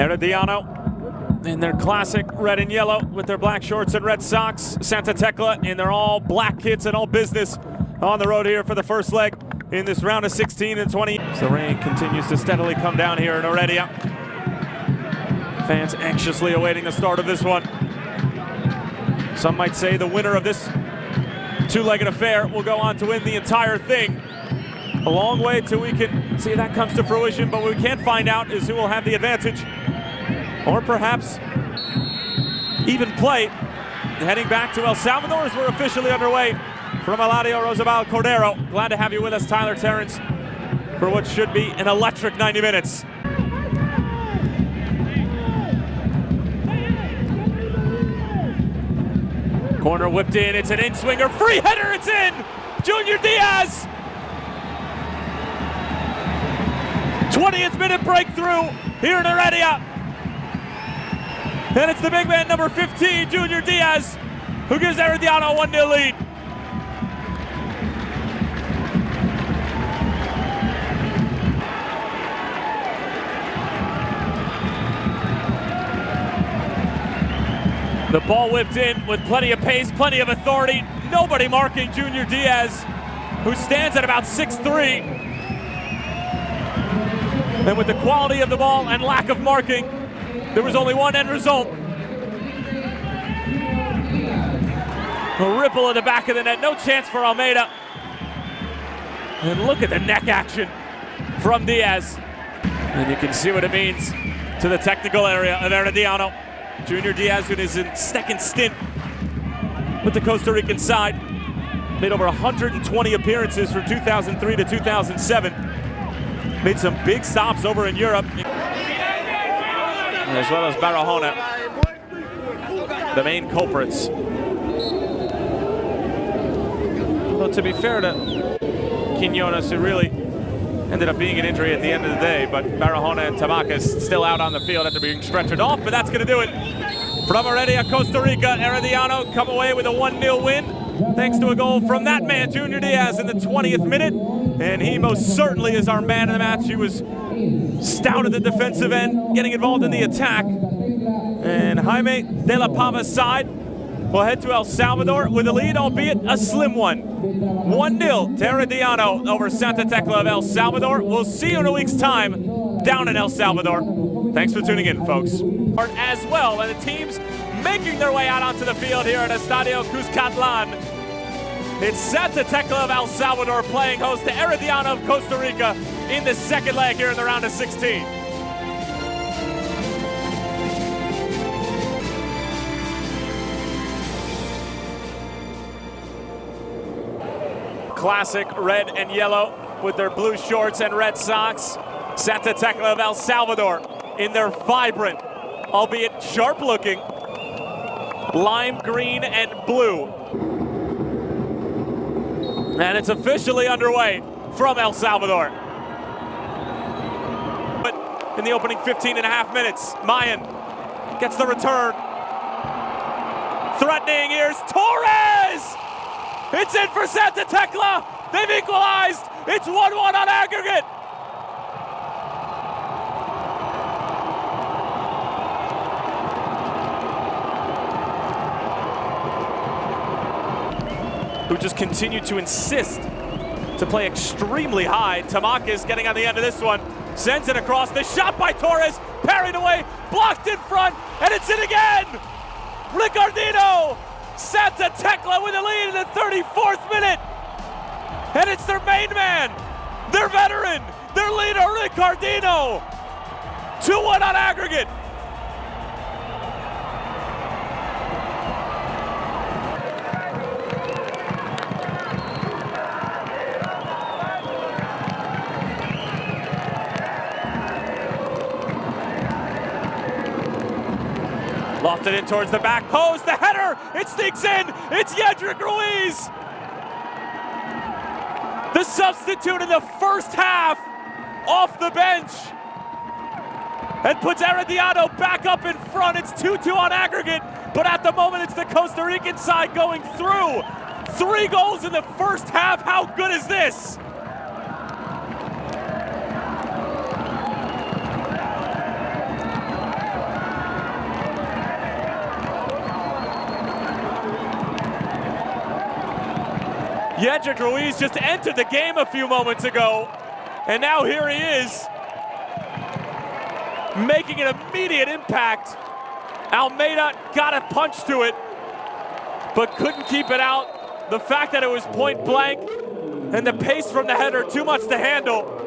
Herediano in their classic red and yellow with their black shorts and red socks. Santa Tecla in their all black kits and all business on the road here for the first leg in this round of 16 and 20. So rain continues to steadily come down here in Heredia. Fans anxiously awaiting the start of this one. Some might say the winner of this two-legged affair will go on to win the entire thing. A long way till we can see that comes to fruition, but what we can't find out is who will have the advantage, or perhaps even play. Heading back to El Salvador as we're officially underway from Eladio Rosabal Cordero. Glad to have you with us, Tyler Terrence, for what should be an electric 90 minutes. Corner whipped in, it's an in-swinger, free header, it's in! Junior Diaz! 20th minute breakthrough here in Heredia. And it's the big man, number 15, Junior Diaz, who gives Herediano a 1-0 lead. The ball whipped in with plenty of pace, plenty of authority. Nobody marking Junior Diaz, who stands at about 6'3". And with the quality of the ball and lack of marking, there was only one end result. A ripple in the back of the net, no chance for Almeida. And look at the neck action from Diaz. And you can see what it means to the technical area of Herediano. Junior Diaz, in his second stint with the Costa Rican side, made over 120 appearances from 2003 to 2007. Made some big stops over in Europe, as well as Barahona, the main culprits. Well, to be fair to Quiñones, who really ended up being an injury at the end of the day, but Barahona and Tamacas still out on the field after being stretchered off, but that's going to do it. From Heredia, Costa Rica, Herediano come away with a 1-0 win, thanks to a goal from that man, Junior Diaz, in the 20th minute. And he most certainly is our man of the match. He was stout at the defensive end, getting involved in the attack. And Jaime de la Pava's side will head to El Salvador with a lead, albeit a slim one. 1-0 to Herediano over Santa Tecla of El Salvador. We'll see you in a week's time down in El Salvador. Thanks for tuning in, folks. As well, and the teams making their way out onto the field here at Estadio Cuscatlan. It's Santa Tecla of El Salvador playing host to Herediano of Costa Rica in the second leg here in the round of 16. Classic red and yellow with their blue shorts and red socks. Santa Tecla of El Salvador in their vibrant, albeit sharp-looking, lime green and blue. And it's officially underway from El Salvador. But in the opening 15 and a half minutes, Mayan gets the return. Threatening, here's Torres! It's in for Santa Tecla! They've equalized! It's 1-1 on aggregate! Who just continue to insist to play extremely high. Tamacas getting on the end of this one. Sends it across. The shot by Torres. Parried away. Blocked in front. And it's in again. Ricardino. Santa Tecla with a lead in the 34th minute. And it's their main man. Their veteran. Their leader, Ricardino. 2-1 on aggregate. Lofted in towards the back post, the header, it sneaks in, it's Yedrick Ruiz. The substitute in the first half, off the bench, and puts Herediano back up in front. It's 2-2 on aggregate, but at the moment it's the Costa Rican side going through. 3 goals in the first half, how good is this? Yendrick Ruiz just entered the game a few moments ago, and now here he is, making an immediate impact. Almeida got a punch to it, but couldn't keep it out. The fact that it was point blank and the pace from the header, too much to handle.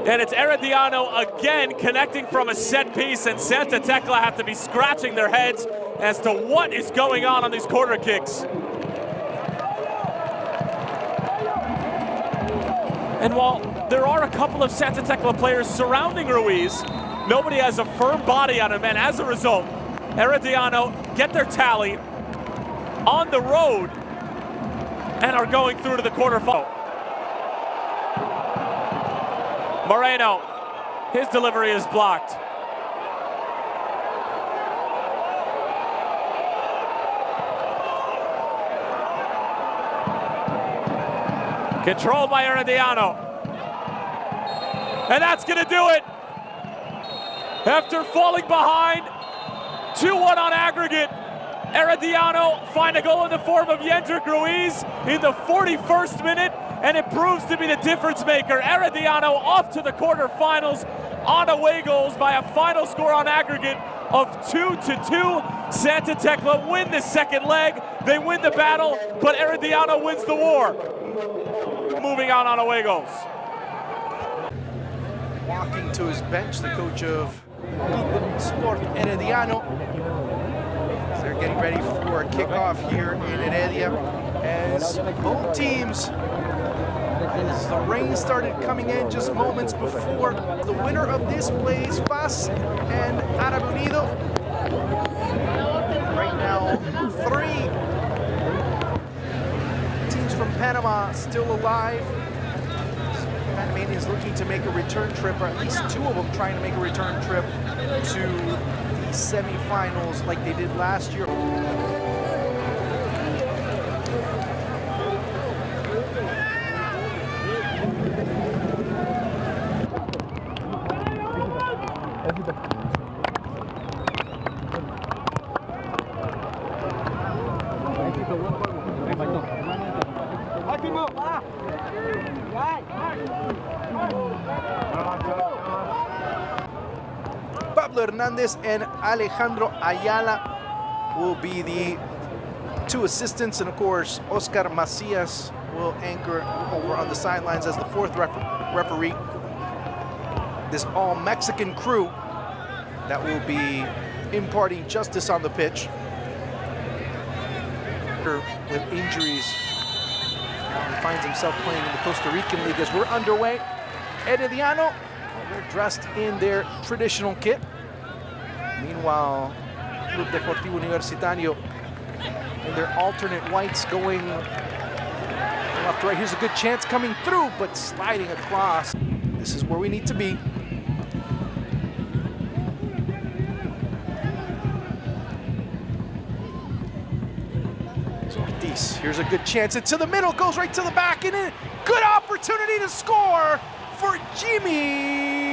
And it's Herediano again connecting from a set piece, and Santa Tecla have to be scratching their heads as to what is going on these corner kicks. And while there are a couple of Santa Tecla players surrounding Ruiz, nobody has a firm body on him, and as a result, Herediano get their tally on the road and are going through to the quarterfinal. Moreno, his delivery is blocked. Controlled by Herediano. And that's gonna do it. After falling behind, 2-1 on aggregate, Herediano find a goal in the form of Yendrick Ruiz in the 41st minute, and it proves to be the difference maker. Herediano off to the quarterfinals on away goals by a final score on aggregate of 2-2. Santa Tecla win the second leg. They win the battle, but Herediano wins the war. Moving on away goals. Walking to his bench, the coach of Sport Herediano. They're getting ready for a kickoff here in Heredia as both teams, as the rain started coming in just moments before, the winner of this plays FAS and Árabe Unido. Right now, 3 teams from Panama still alive. Panamanians looking to make a return trip, or at least 2 of them trying to make a return trip to the semifinals like they did last year. Pablo Hernandez and Alejandro Ayala will be the 2 assistants, and of course Oscar Macias will anchor over on the sidelines as the 4th referee. This all-Mexican crew that will be imparting justice on the pitch. With injuries, now he finds himself playing in the Costa Rican League as we're underway. Herediano, they're dressed in their traditional kit. Meanwhile, Club Deportivo Universitario in their alternate whites going left to right. Here's a good chance coming through, but sliding across. This is where we need to be. Ortiz, here's a good chance. Into the middle, goes right to the back, and in. Good opportunity to score for Jimmy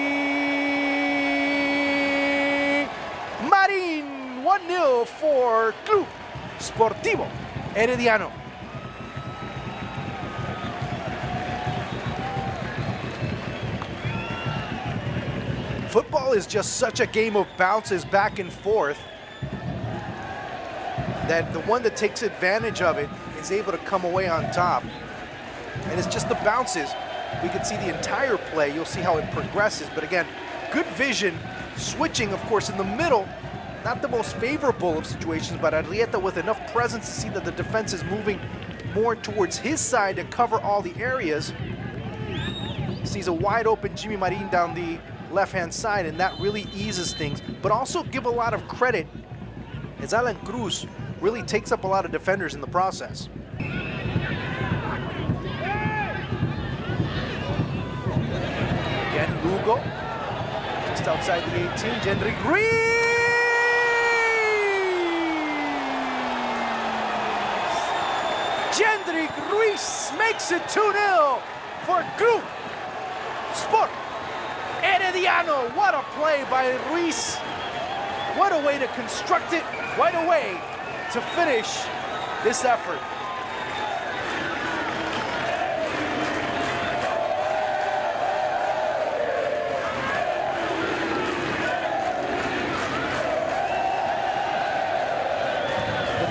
Marin. 1-0 for Club Sportivo Herediano. Football is just such a game of bounces back and forth that the one that takes advantage of it is able to come away on top. And it's just the bounces. We can see the entire play. You'll see how it progresses. But again, good vision, switching, of course, in the middle. Not the most favorable of situations, but Arrieta with enough presence to see that the defense is moving more towards his side to cover all the areas. Sees a wide open Jimmy Marin down the left-hand side, and that really eases things. But also give a lot of credit as Alan Cruz really takes up a lot of defenders in the process. Again, Lugo, just outside the 18, Jendrick Ruiz! Jendrick Ruiz makes it 2-0 for Club Sport Herediano. What a play by Ruiz. What a way to construct it. What a way to finish this effort.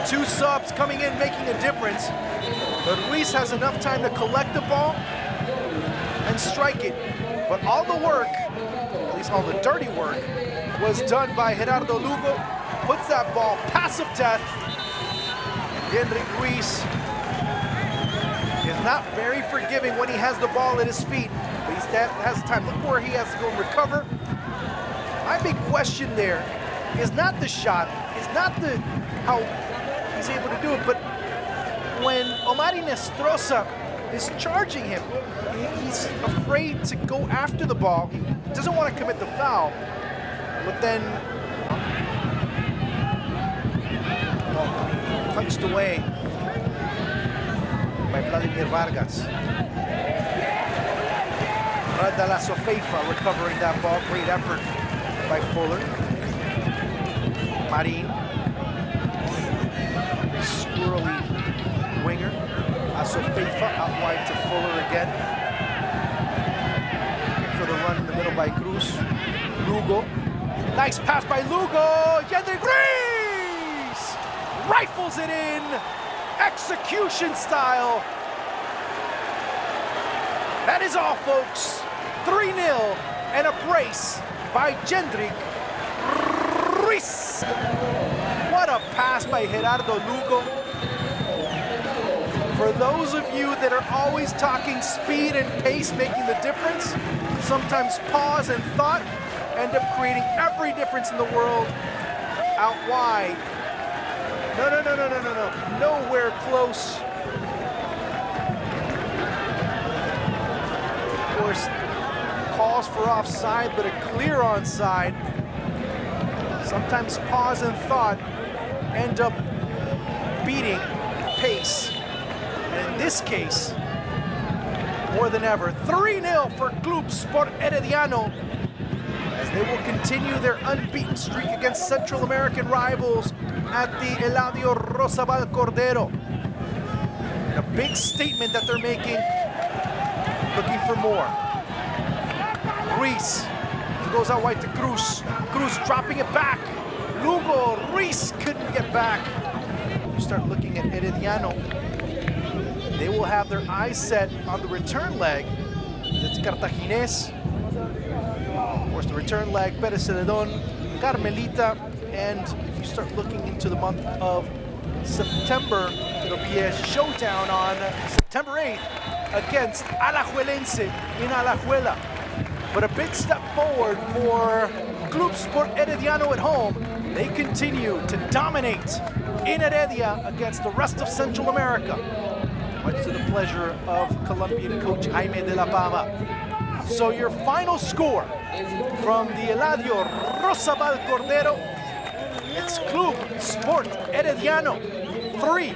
2 subs coming in, making a difference. But Ruiz has enough time to collect the ball and strike it. But all the work, at least all the dirty work, was done by Gerardo Lugo. Puts that ball passive death. Yenrik Ruiz is not very forgiving when he has the ball at his feet, but he has time. Look where he has to go and recover. My big question there is not the shot, is not how he's able to do it, but when Omari Nestroza is charging him, he's afraid to go after the ball. He doesn't want to commit the foul, but then punched away by Vladimir Vargas. Radala Sofeifa recovering that ball. Great effort by Fuller. Marin. Squirrely winger. Sofeifa out wide to Fuller again. For the run in the middle by Cruz. Lugo. Nice pass by Lugo. Yenrik Ruiz rifles it in. Execution style. That is all, folks. 3-0 and a brace by Yenrik Ruiz. What a pass by Gerardo Lugo. For those of you that are always talking speed and pace making the difference, sometimes pause and thought end up creating every difference in the world. Out wide. No. Nowhere close. Of course, calls for offside, but a clear onside. Sometimes pause and thought end up beating pace. And in this case, more than ever, 3-0 for Club Sport Herediano, as they will continue their unbeaten streak against Central American rivals at the Eladio Rosabal Cordero. A big statement that they're making, looking for more. Ruiz goes out wide to Cruz. Cruz dropping it back. Lugo, Ruiz couldn't get back. If you start looking at Herediano, they will have their eyes set on the return leg. It's Cartaginés. Of course, the return leg, Pérez Celedón, Carmelita, and if you start looking into the month of September, it'll be a showdown on September 8th against Alajuelense in Alajuela. But a big step forward for Club Sport Herediano at home. They continue to dominate in Heredia against the rest of Central America, much to the pleasure of Colombian coach Jaime de la Pava. So your final score from the Eladio Rosabal Cordero, it's Club Sport Herediano 3,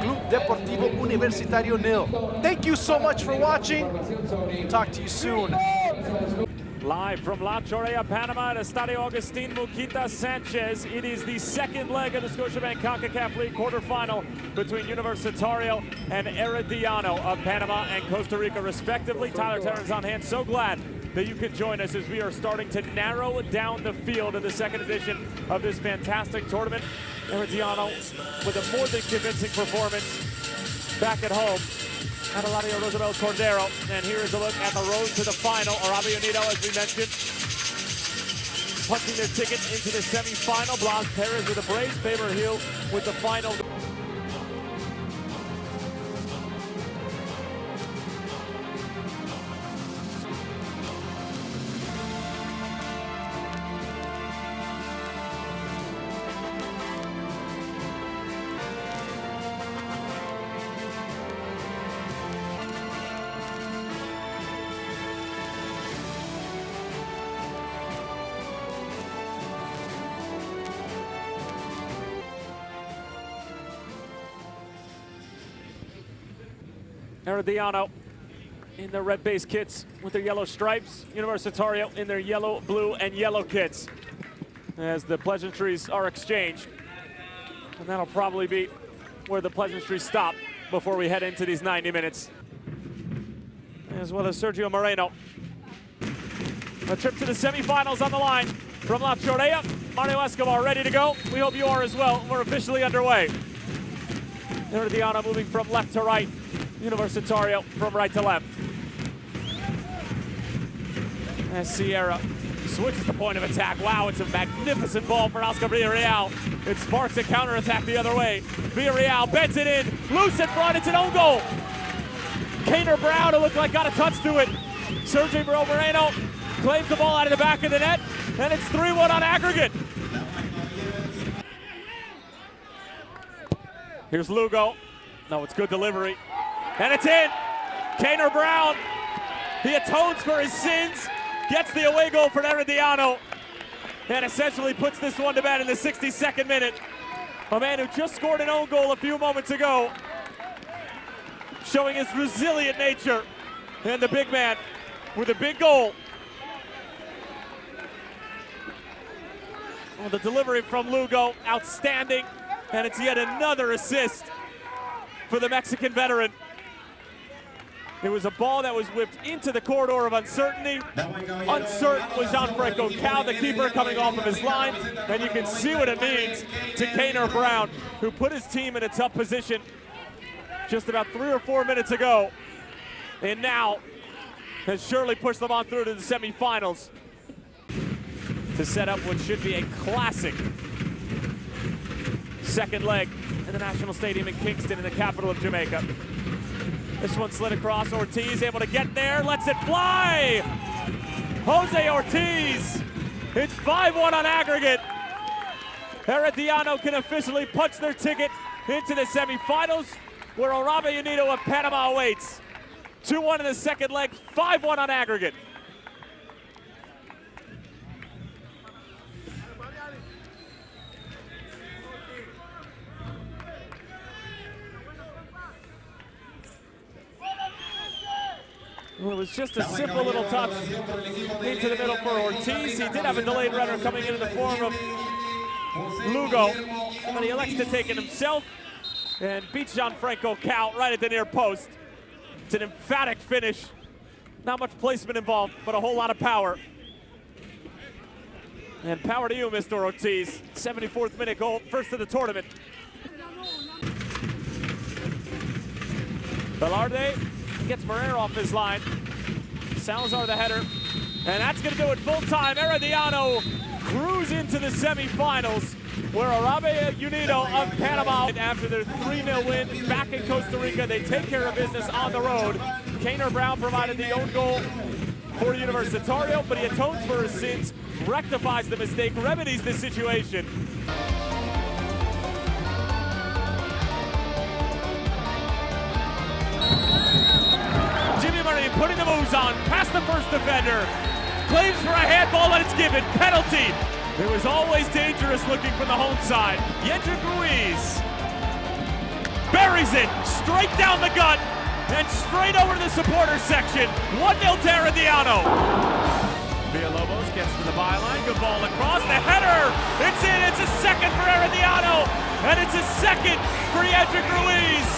Club Deportivo Universitario 0. Thank you so much for watching. Talk to you soon. Live from La Chorrera, Panama at Estadio Agustín Muquita Sanchez. It is the second leg of the Scotiabank CONCACAF League quarterfinal between Universitario and Herediano of Panama and Costa Rica, respectively. Tyler Terran's on hand. So glad that you could join us as we are starting to narrow down the field of the second edition of this fantastic tournament. Herediano with a more than convincing performance back at home at Eladio Rosabal Cordero. And here is a look at the road to the final. Arabia Unido, as we mentioned, punching their ticket into the semi-final. Blas Perez with a brace, Faber Hill with the final. Herediano in their red base kits with their yellow stripes. Universitario in their yellow, blue, and yellow kits as the pleasantries are exchanged. And that'll probably be where the pleasantries stop before we head into these 90 minutes. As well as Sergio Moreno. A trip to the semifinals on the line. from La Chorea. Mario Escobar ready to go. We hope you are as well. We're officially underway. Herediano moving from left to right. Universitario from right to left. As Sierra switches the point of attack. Wow, it's a magnificent ball for Oscar Villarreal. It sparks a counterattack the other way. Villarreal bends it in, loose in front, it's an own goal. Kaner Brown, who looked like got a touch to it. Sergio Moreno claims the ball out of the back of the net, and it's 3-1 on aggregate. Here's Lugo. No, it's good delivery. And it's in. Kaner Brown, he atones for his sins, gets the away goal for Herediano, and essentially puts this one to bed in the 62nd minute. A man who just scored an own goal a few moments ago, showing his resilient nature, and the big man with a big goal. Well, the delivery from Lugo, outstanding, and it's yet another assist for the Mexican veteran. It was a ball that was whipped into the corridor of uncertainty. Uncertain was Gianfranco Cao, the keeper, coming off of his line, and you can see what it means to Kaner Brown, who put his team in a tough position just about 3 or 4 minutes ago, and now has surely pushed them on through to the semifinals to set up what should be a classic second leg in the National Stadium in Kingston, in the capital of Jamaica. This one slid across. Ortiz able to get there, lets it fly. Jose Ortiz. It's 5-1 on aggregate. Herediano can officially punch their ticket into the semifinals, where Arabe Unido of Panama awaits. 2-1 in the second leg, 5-1 on aggregate. Well, it was just a simple little touch into the middle for Ortiz. He did have a delayed runner coming in the form of Lugo, but he elects to take it himself and beats Gianfranco Cao right at the near post. It's an emphatic finish. Not much placement involved, but a whole lot of power. And power to you, Mr. Ortiz. 74th minute goal, first of the tournament. Velarde gets Barrera off his line. Salazar the header. And that's going to do it full time. Herediano cruise into the semifinals, where Arabe Unido of Panama, after their 3-0 win back in Costa Rica, they take care of business on the road. Kaner Brown provided the own goal for Universitario, but he atones for his sins, rectifies the mistake, remedies the situation. Jimmy Murray putting the moves on, past the first defender, claims for a handball and it's given, penalty. It was always dangerous looking from the home side. Yendrick Ruiz buries it straight down the gut and straight over to the supporter section. 1-0 to Herediano. Villalobos gets to the byline, good ball across, the header, it's in, it's a second for Herediano, and it's a second for Yendrick Ruiz.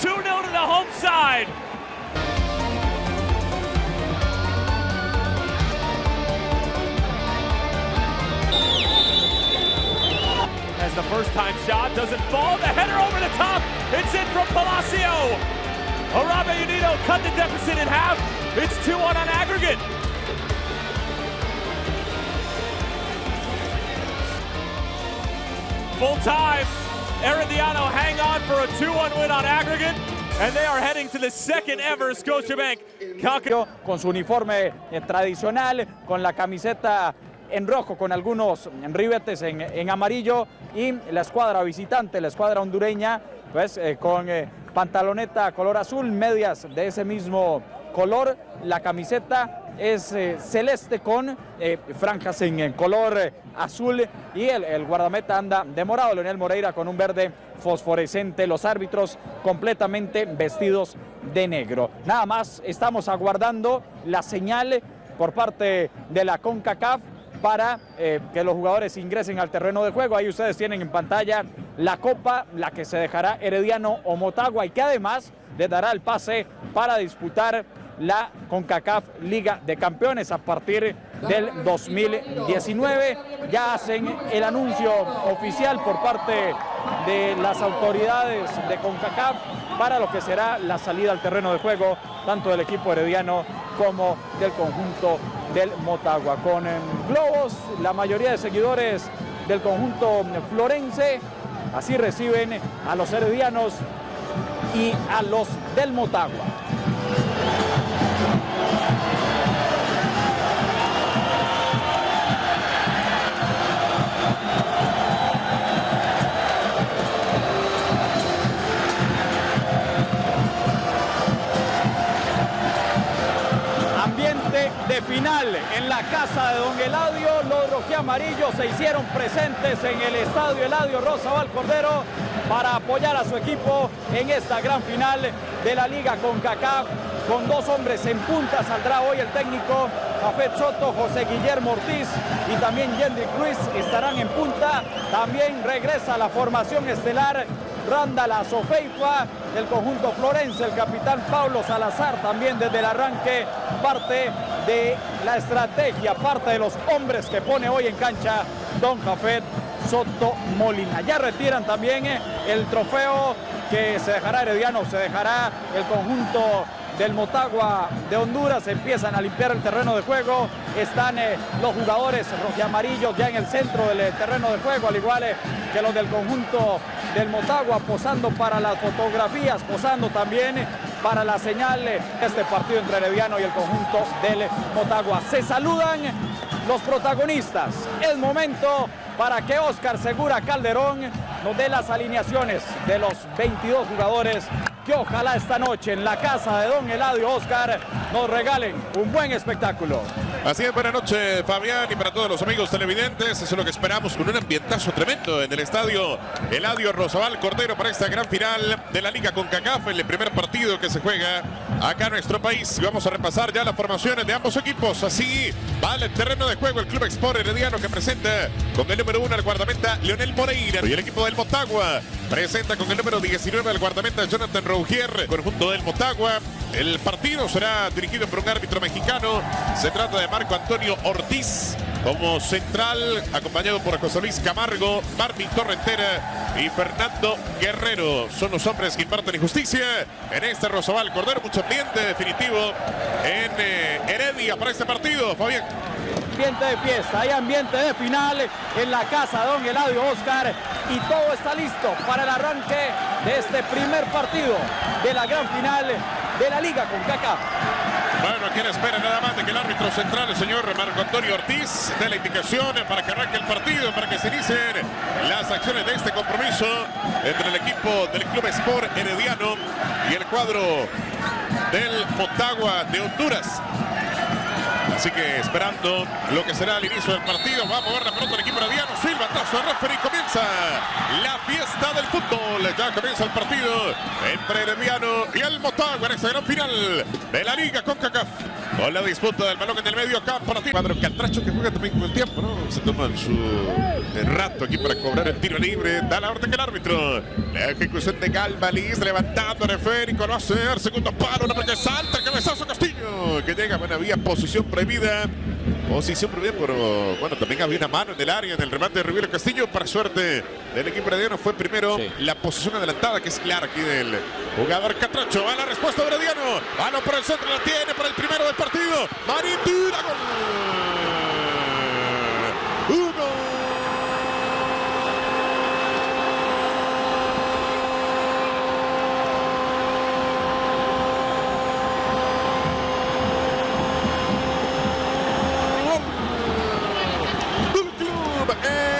2-0 to the home side. As the first time shot doesn't fall, the header over the top, it's in from Palacio. Arabe Unido cut the deficit in half, it's 2-1 on aggregate. Full time, Herediano hang on for a 2-1 win on aggregate, and they are heading to the second ever Scotiabank. Con su uniforme tradicional, con la camiseta en rojo, con algunos ribetes en amarillo, y la escuadra visitante, la escuadra hondureña, pues con pantaloneta color azul, medias de ese mismo color, la camiseta es celeste con franjas en color azul, y el guardameta anda de morado, Leonel Moreira, con un verde fosforescente, los árbitros completamente vestidos de negro. Nada más estamos aguardando la señal por parte de la CONCACAF para que los jugadores ingresen al terreno de juego. Ahí ustedes tienen en pantalla la copa, la que se dejará Herediano o Motagua, y que además les dará el pase para disputar la CONCACAF Liga de Campeones a partir del 2019. Ya hacen el anuncio oficial por parte de las autoridades de CONCACAF para lo que será la salida al terreno de juego tanto del equipo herediano como del conjunto del Motagua. Con globos, la mayoría de seguidores del conjunto florense así reciben a los heredianos y a los del Motagua. De final en la casa de don Eladio, los rojiamarillos se hicieron presentes en el estadio Eladio Rosabal Cordero para apoyar a su equipo en esta gran final de la Liga CONCACAF. Con dos hombres en punta saldrá hoy el técnico Jafet Soto, José Guillermo Ortiz y también Yendrick Ruiz estarán en punta. También regresa la formación estelar Randall Azofeifa del conjunto florense, el capitán Pablo Salazar también desde el arranque, parte de la estrategia, parte de los hombres que pone hoy en cancha don Jafet Soto Molina. Ya retiran también el trofeo que se dejará herediano, se dejará el conjunto del Motagua de Honduras. Empiezan a limpiar el terreno de juego. Están los jugadores rojiamarillos ya en el centro del terreno de juego, al igual que los del conjunto del Motagua, posando para las fotografías, posando también para la señal de este partido entre herediano y el conjunto del Motagua. Se saludan los protagonistas. Es momento para que Oscar Segura Calderón nos dé las alineaciones de los 22 jugadores que ojalá esta noche en la casa de don Eladio Oscar nos regalen un buen espectáculo. Así es, buenas noches Fabián y para todos los amigos televidentes, eso es lo que esperamos con un ambientazo tremendo en el estadio Eladio Rosabal Cordero para esta gran final de la Liga CONCACAF, el primer partido que se juega acá en nuestro país. Vamos a repasar ya las formaciones de ambos equipos, así va al terreno de juego el Club Sport Herediano que presenta con el número 1 al guardameta Leonel Moreira y el equipo del Motagua presenta con el número 19 al guardameta Jonathan Rougier, conjunto del Motagua. El partido será dirigido por un árbitro mexicano, se trata de Marco Antonio Ortiz como central, acompañado por José Luis Camargo, Marvin Torrentera y Fernando Guerrero. Son los hombres que imparten justicia en este Rosabal Cordero. Mucho ambiente definitivo en Heredia para este partido, Fabián. Ambiente de fiesta, hay ambiente de final en la casa de don Eladio Oscar y todo está listo para el arranque de este primer partido de la gran final de la Liga CONCACAF. Bueno, aquí espera nada más de que el árbitro central, el señor Marco Antonio Ortiz, dé la indicación para que arranque el partido, para que se inicien las acciones de este compromiso entre el equipo del Club Sport Herediano y el cuadro del Motagua de Honduras. Así que esperando lo que será el inicio del partido, va a mover la pelota el equipo herediano, silbatazo de referee, comienza la fiesta del fútbol. Ya comienza el partido entre Herediano y el Motagua en esta gran final de la Liga CONCACAF. Con la disputa del balón en el medio campo. Cuadro Catracho que juega también con el tiempo, ¿no? Se toman su rato aquí para cobrar el tiro libre. Da la orden que el árbitro. La ejecución de Galvaliz, levantando el esférico, lo hace el segundo palo, una que salta, el cabezazo Castillo, que llega, bueno, había posición prohibida, pero bueno, también había una mano en el área, en el remate de Rivero Castillo. Para suerte del equipo herediano fue primero la posición adelantada, que es clara aquí del jugador Catracho. Va la respuesta de Herediano, balón por el centro, la tiene para el primero del partido. Marín tira, gol. ¡Uno!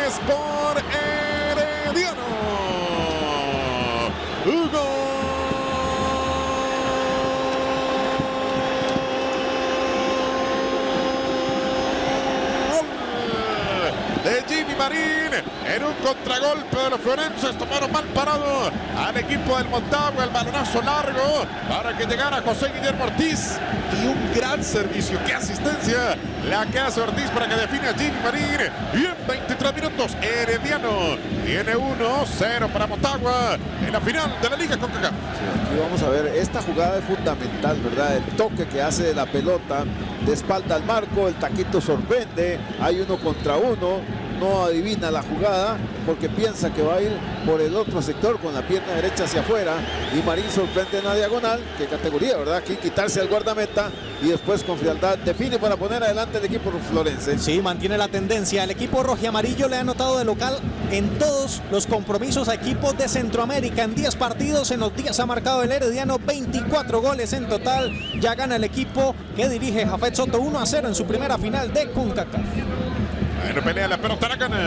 Sport Herediano. Hugo. Marín en un contragolpe de los florenses. Tomaron mal parado al equipo del Motagua. El balonazo largo para que llegara José Guillermo Ortiz. Y un gran servicio. ¡Qué asistencia! La que hace Ortiz para que define a Jimmy Marín. Y en 23 minutos, Herediano tiene 1-0 para Motagua en la final de la Liga CONCACAF. Sí, aquí vamos a ver, esta jugada es fundamental, ¿verdad? El toque que hace de la pelota de espalda al marco, el taquito sorprende, hay 1 contra 1, no adivina la jugada porque piensa que va a ir por el otro sector con la pierna derecha hacia afuera y Marín sorprende en la diagonal. Qué categoría, ¿verdad? Aquí quitarse al guardameta y después con frialdad define para poner adelante el equipo florense. Sí, mantiene la tendencia. El equipo rojiamarillo le ha anotado de local en todos los compromisos a equipos de Centroamérica. En 10 partidos, en los 10 ha marcado el Herediano 24 goles en total. Ya gana el equipo que dirige Jafet Soto 1-0 en su primera final de CONCACAF. Bueno, pelea la pelota, la gana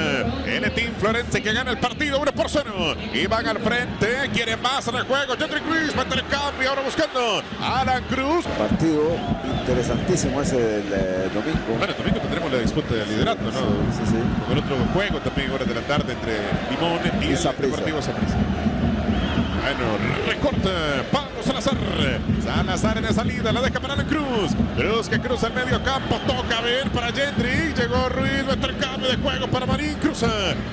el Team Florense que gana el partido 1-0 y van al frente, quieren más en el juego. Jendrik Luis mete el cambio, ahora buscando a Alan Cruz. Partido interesantísimo ese del domingo. Bueno, el domingo tendremos la disputa del liderato, ¿no? Sí. Con el otro juego también horas de la tarde entre Limón y el Deportivo Saprissa. Bueno, recorta Pablo Salazar. Salazar en la salida, la deja para Alan Cruz. Cruz que cruza el medio campo, toca ver para Jendrik. Llegó Ruiz, nuestro cambio de juego para Marín. Cruza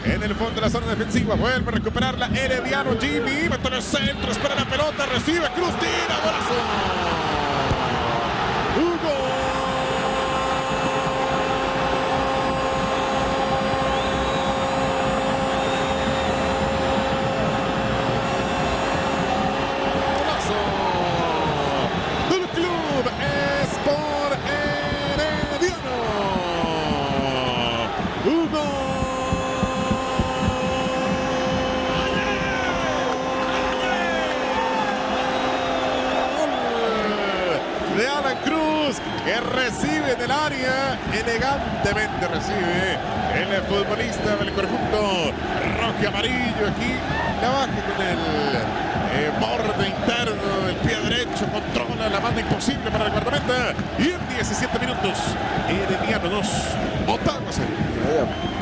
en el fondo de la zona defensiva. Vuelve a recuperarla Herediano. Jimmy, mete en el centro, espera la pelota, recibe Cruz, tira, golazo. De Alan Cruz, que recibe del área, elegantemente recibe el futbolista del conjunto rojo y amarillo. Aquí la baja con el borde interno, el pie derecho, controla la banda imposible para el guardameta. Y en 17 minutos, Herediano 2, Motagua 0.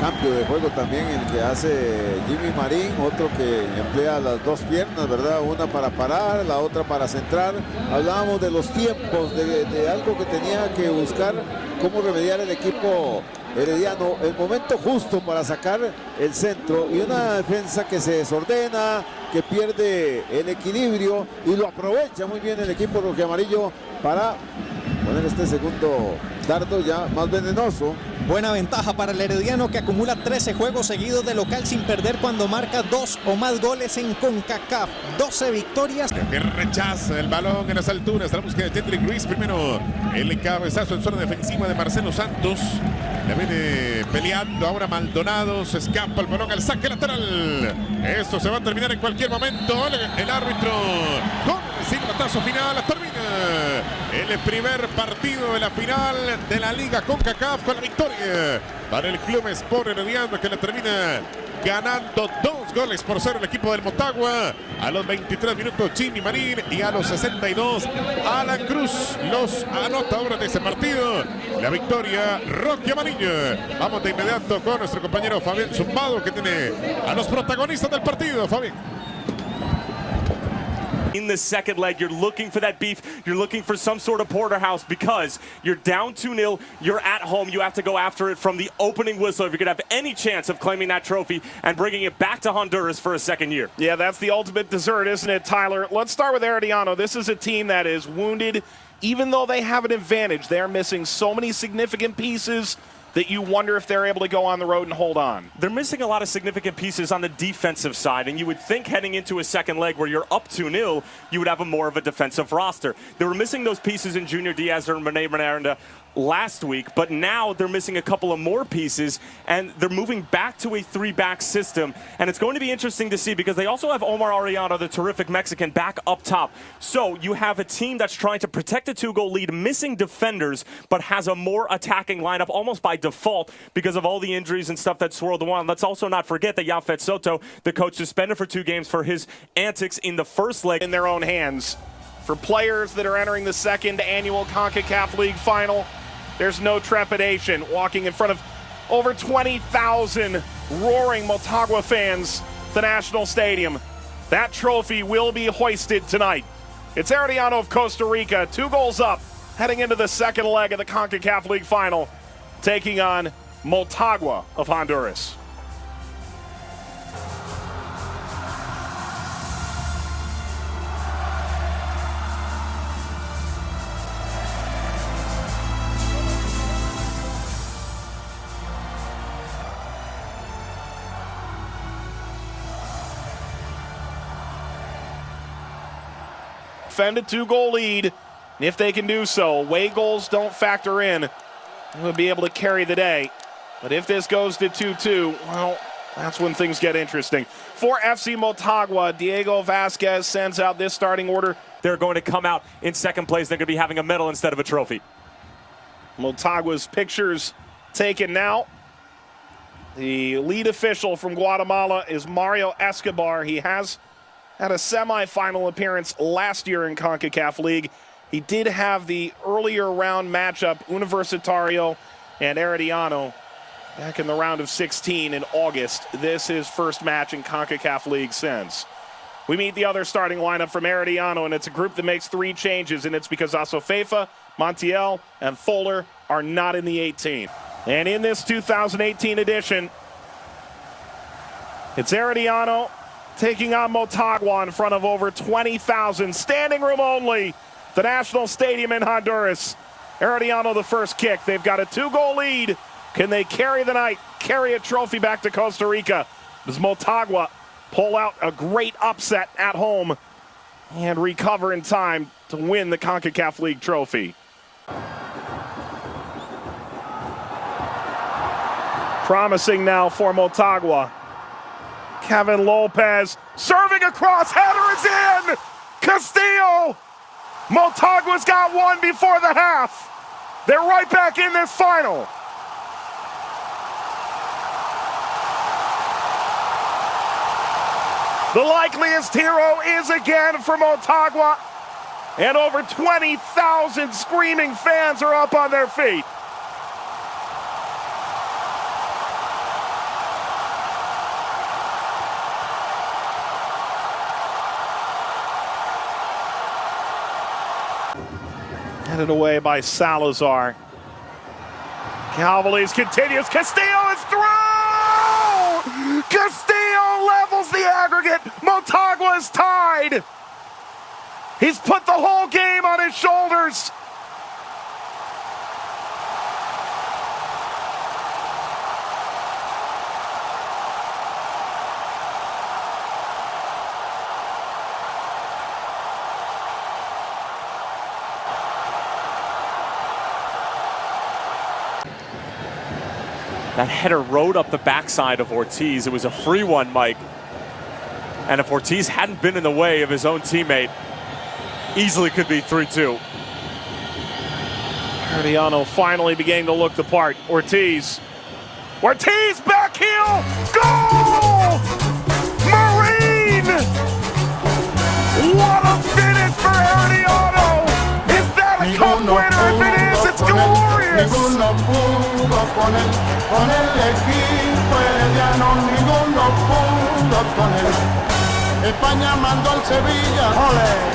Cambio de juego también el que hace Jimmy Marín, otro que emplea las dos piernas, ¿verdad? Una para parar, la otra para centrar. Hablábamos de los tiempos, de algo que tenía que buscar cómo remediar el equipo herediano. El momento justo para sacar el centro y una defensa que se desordena, que pierde el equilibrio y lo aprovecha muy bien el equipo rojiamarillo para poner este segundo dardo ya más venenoso. Buena ventaja para el Herediano, que acumula 13 juegos seguidos de local sin perder cuando marca 2 o más goles en CONCACAF. 12 victorias. Que rechaza el balón en las alturas. La búsqueda de Jendrik Luis. Primero el cabezazo en zona defensiva de Marcelo Santos. La viene peleando ahora Maldonado. Se escapa el balón al saque lateral. Esto se va a terminar en cualquier momento. El árbitro con el silbatazo final termina el primer partido de la final de la Liga CONCACAF con la victoria para el Club Sport Herediano, que le termina ganando 2-0 el equipo del Motagua. A los 23 minutos Jimmy Marín y a los 62 Alan Cruz, los anotadores de ese partido. La victoria roja y amarilla. Vamos de inmediato con nuestro compañero Fabián Zumbado, que tiene a los protagonistas del partido. Fabián. In the second leg, you're looking for that beef. You're looking for some sort of porterhouse because you're down 2-0. You're at home. You have to go after it from the opening whistle if you're going to have any chance of claiming that trophy and bringing it back to Honduras for a second year. Yeah, that's the ultimate dessert, isn't it, Tyler? Let's start with Herediano. This is a team that is wounded. Even though they have an advantage, they're missing so many significant pieces that you wonder if they're able to go on the road and hold on. They're missing a lot of significant pieces on the defensive side, and you would think heading into a second leg where you're up 2-0, you would have more of a defensive roster. They were missing those pieces in Junior Diaz and Rene Miranda last week, but now they're missing a couple of more pieces, and they're moving back to a 3-back system. And it's going to be interesting to see because they also have Omar Arellano, the terrific Mexican, back up top. So you have a team that's trying to protect a 2-goal lead, missing defenders, but has a more attacking lineup almost by default because of all the injuries and stuff that swirled on. Let's also not forget that Jafet Soto, the coach, suspended for 2 games for his antics in the first leg. In their own hands. For players that are entering the second annual CONCACAF League final, there's no trepidation walking in front of over 20,000 roaring Motagua fans at the National Stadium. That trophy will be hoisted tonight. It's Herediano of Costa Rica, 2 goals up, heading into the second leg of the CONCACAF League Final, taking on Motagua of Honduras. Defend a 2-goal lead, and if they can do so, away goals don't factor in, we'll be able to carry the day. But if this goes to 2-2, well, that's when things get interesting. For FC Motagua, Diego Vasquez sends out this starting order. They're going to come out in second place. They're going to be having a medal instead of a trophy. Motagua's pictures taken now. The lead official from Guatemala is Mario Escobar. He has had a semifinal appearance last year in CONCACAF League. He did have the earlier round matchup, Universitario and Herediano, back in the round of 16 in August. This is first match in CONCACAF League since. We meet the other starting lineup from Herediano, and it's a group that makes 3 changes, and it's because Asofeifa, Montiel, and Fuller are not in the 18. And in this 2018 edition, it's Herediano taking on Motagua in front of over 20,000, standing room only, the National Stadium in Honduras. Herediano the first kick. They've got a 2-goal lead. Can they carry the night, carry a trophy back to Costa Rica? Does Motagua pull out a great upset at home and recover in time to win the CONCACAF League trophy? Promising now for Motagua. Kevin Lopez serving across, header is in! Castillo! Motagua's got one before the half. They're right back in this final. The likeliest hero is again for Motagua, and over 20,000 screaming fans are up on their feet. Headed away by Salazar. Calvalis continues. Castillo is through! Castillo levels the aggregate. Motagua is tied. He's put the whole game on his shoulders. That header rode up the backside of Ortiz. It was a free one, Mike. And if Ortiz hadn't been in the way of his own teammate, easily could be 3-2. Herediano finally beginning to look the part. Ortiz. Ortiz, back heel! Goal! Marine! What a finish for Herediano! Is that a cup winner? If it is, it's glorious! Con el equipo herediano, ninguno pudo con él. España mandó al Sevilla,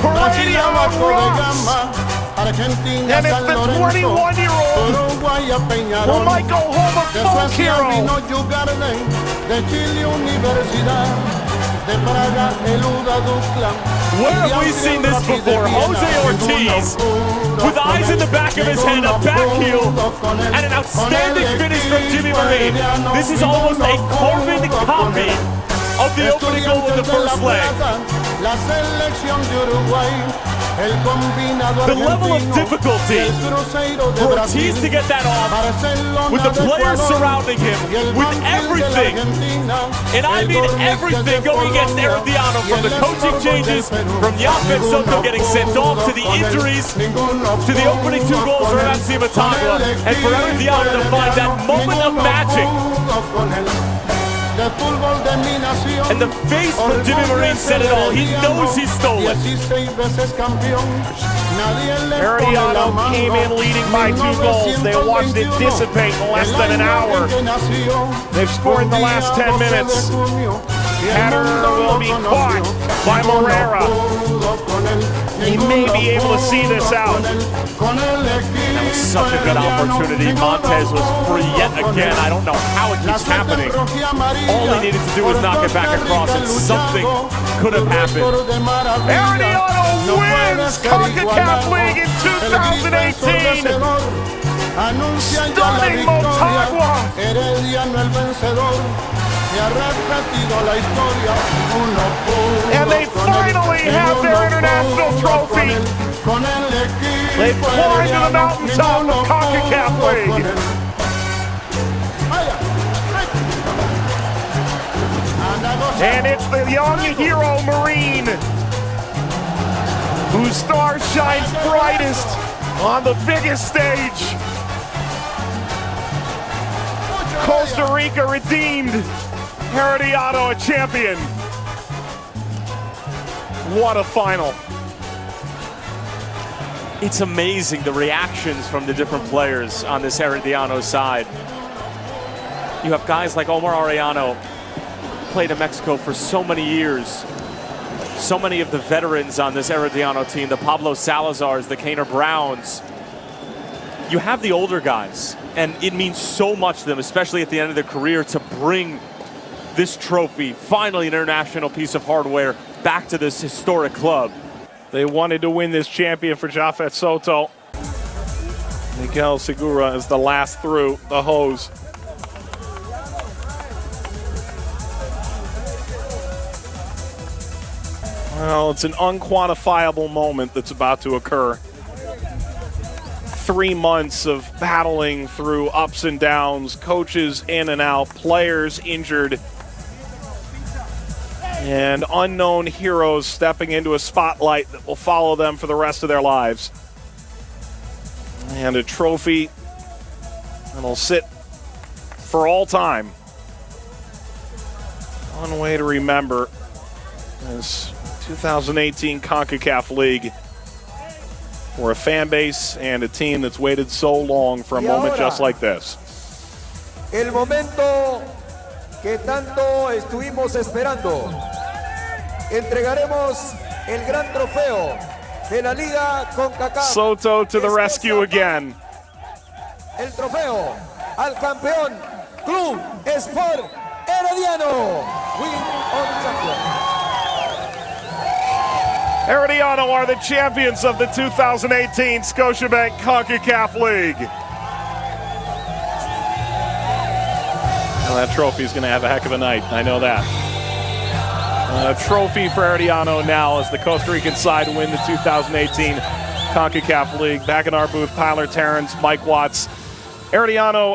Brasil a Vasco de Gama, Argentina and San it's the Lorenzo, 21-year-old Uruguay a Peñarol, who might go home a de folk Suecia hero. vino Jugarden, de Chile Universidad, de Praga el UDA Duklan. Where have we seen this before? Jose Ortiz, with eyes in the back of his head, a back heel, and an outstanding finish from Jimmy Marine. This is almost a carbon copy of the opening goal in the first leg. The level of difficulty for Ortiz to get that off, with the players surrounding him, with everything, and I mean everything going against Herediano, from the coaching changes, from Yapet Soto getting sent off, to the injuries, to the opening 2 goals for FC Motagua, and for Herediano to find that moment of magic. And the face from Jimmy Marine said it all. He knows he stole it. Herediano came in leading by 2 goals. They watched it dissipate in less than an hour. They've scored in the last 10 minutes. Header will be caught by Morera. He may be able to see this out. That was such a good opportunity. Montez was free yet again. I don't know how it keeps happening. All he needed to do was knock it back across and something could have happened. Herediano wins CONCACAF League in 2018. Stunning Motagua. And they finally have their international trophy. They climbed to the mountaintop of CONCACAF League. And it's the young hero Marine whose star shines brightest on the biggest stage. Costa Rica redeemed. Herediano a champion. What a final. It's amazing the reactions from the different players on this Herediano side. You have guys like Omar Arellano, played in Mexico for so many years. So many of the veterans on this Herediano team, the Pablo Salazars, the Kaner Browns. You have the older guys, and it means so much to them, especially at the end of their career, to bring this trophy, finally an international piece of hardware, back to this historic club. They wanted to win this champion for Japhet Soto. Miguel Segura is the last through the hose. Well, it's an unquantifiable moment that's about to occur. 3 months of battling through ups and downs, coaches in and out, players injured, and unknown heroes stepping into a spotlight that will follow them for the rest of their lives. And a trophy that'll sit for all time. One way to remember is 2018 CONCACAF League, for a fan base and a team that's waited so long for a moment just like this. El momento que tanto estuvimos esperando. Entregaremos el gran trofeo de la Liga CONCACAF. Soto to the rescue again. El trofeo al campeón Club Sport Herediano. Win on champion. Herediano are the champions of the 2018 Scotiabank CONCACAF League. Well, that trophy is going to have a heck of a night, I know that. A trophy for Herediano now as the Costa Rican side win the 2018 CONCACAF League. Back in our booth, Tyler Terrence, Mike Watts. Herediano